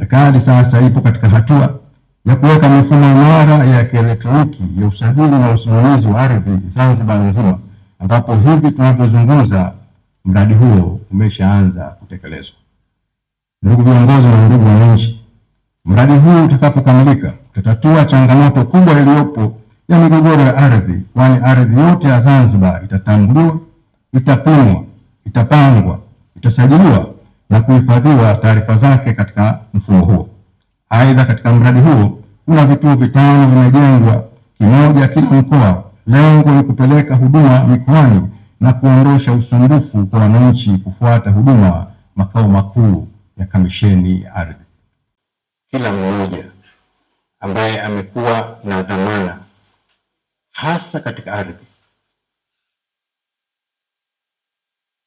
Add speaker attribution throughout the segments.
Speaker 1: Serikali sasa ipo katika hatua ya kuweka mifumo imara ya kielektroniki ya usajili na usimamizi wa ardhi Zanzibar nzima, ambapo hivi tunavyozungumza mradi huo umeshaanza kutekelezwa. Ndugu viongozi na ndugu wananchi, mradi huu utakapokamilika utatatua changamoto kubwa iliyopo ya migogoro ya ardhi, kwani ardhi yote ya Zanzibar itatambuliwa, itapimwa, itapangwa, itasajiliwa na kuhifadhiwa taarifa zake katika mfumo huo. Aidha, katika mradi huo kuna vituo 5 vimejengwa, kimoja kila mkoa. Lengo ni kupeleka huduma mikoani na kuondosha usumbufu kwa wananchi kufuata huduma makao makuu ya Kamisheni ya Ardhi.
Speaker 2: Kila mmoja ambaye amekuwa na dhamana hasa katika ardhi,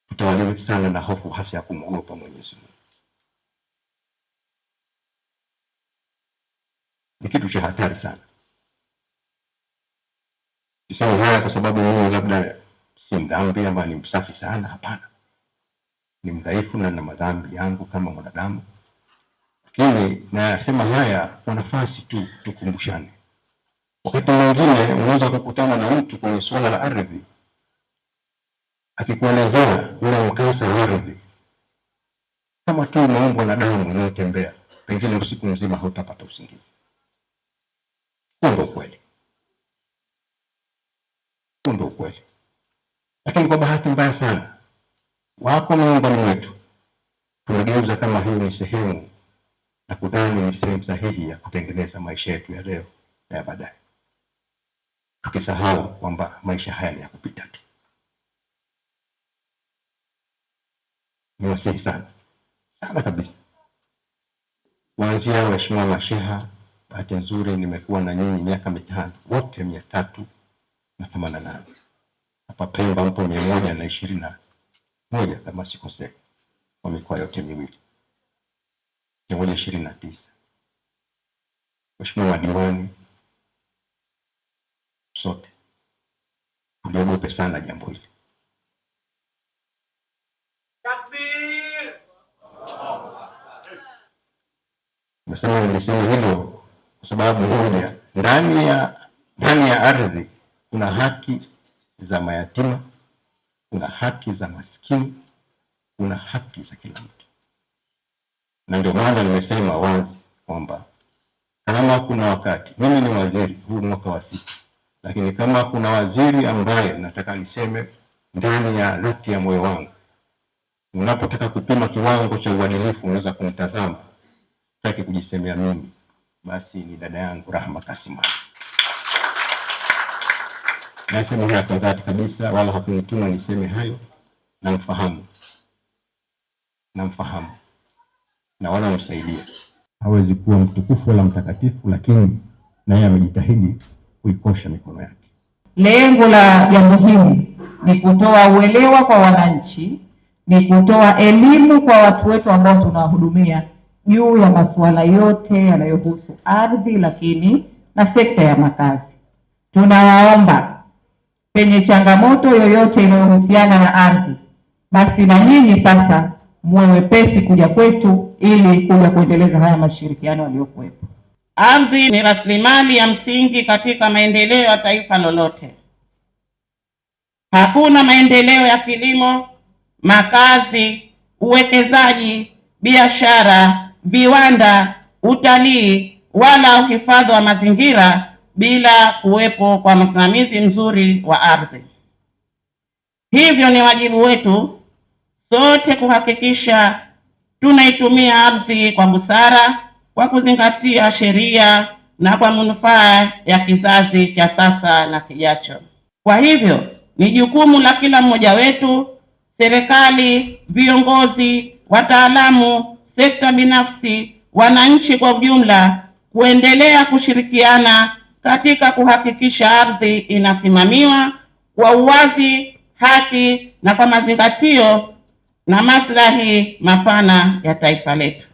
Speaker 2: tutawaliwa sana na hofu hasa ya kumwogopa Mwenyezi Mungu. Ni kitu cha hatari sana. Sisemi haya kwa sababu mimi labda si mdhambi ama ni msafi sana, hapana. Ni mdhaifu na na madhambi yangu kama mwanadamu. Lakini nasema haya kwa nafasi tu tukumbushane. Wakati mwingine unaweza kukutana na mtu kwenye suala la ardhi akikuelezea ule mkasa wa ardhi kama tu umeumbwa na damu inayotembea, pengine usiku mzima hautapata usingizi. Ndio kweli. Ndio kweli. Lakini kwa bahati mbaya sana wako miongoni mwetu tunageuza kama hii ni sehemu na kudhani ni sehemu sahihi ya kutengeneza maisha yetu ya leo na ya baadaye, tukisahau kwamba maisha haya ni ya kupita tu. Niwasihi sana sana kabisa, kuanzia waheshimiwa masheha, bahati nzuri nimekuwa na nyinyi miaka 5, wote 388. Hapa Pemba mpo 121 kama sikosei, kwa mikoa yote miwili 129. Mheshimiwa diwani, sote tuliogope sana jambo hili. Takbir! Nimesema hilo kwa sababu moja, ndani ya ardhi kuna haki za mayatima, kuna haki za maskini, kuna haki za kila mtu. Na ndio maana nimesema wazi kwamba kama kuna wakati, mimi ni waziri huu mwaka wa 6, lakini kama kuna waziri ambaye nataka niseme ndani ya dhati ya moyo wangu, unapotaka kupima kiwango cha uadilifu unaweza kumtazama, sitaki kujisemea mimi, basi ni dada yangu Rahma Kasima. Nasema haya kwa dhati kabisa, wala hakunituma niseme hayo. Namfahamu na wala msaidia. Hawezi kuwa mtukufu wala mtakatifu, lakini naye amejitahidi kuikosha mikono yake.
Speaker 3: Lengo la jambo hili ni kutoa uelewa kwa wananchi, ni kutoa elimu kwa watu wetu ambao tunawahudumia juu ya masuala yote yanayohusu ardhi, lakini na sekta ya makazi. Tunawaomba penye changamoto yoyote inayohusiana na ardhi, basi na nyinyi sasa muwe wepesi kuja kwetu ili kuja kuendeleza haya mashirikiano yaliyokuwepo.
Speaker 4: Ardhi ni rasilimali ya msingi katika maendeleo ya taifa lolote. Hakuna maendeleo ya kilimo, makazi, uwekezaji, biashara, viwanda, utalii wala uhifadhi wa mazingira bila kuwepo kwa usimamizi mzuri wa ardhi. Hivyo ni wajibu wetu sote kuhakikisha tunaitumia ardhi kwa busara, kwa kuzingatia sheria na kwa manufaa ya kizazi cha sasa na kijacho. Kwa hivyo ni jukumu la kila mmoja wetu, serikali, viongozi, wataalamu, sekta binafsi, wananchi kwa ujumla, kuendelea kushirikiana katika kuhakikisha ardhi inasimamiwa kwa uwazi, haki na kwa mazingatio na maslahi mapana ya taifa letu.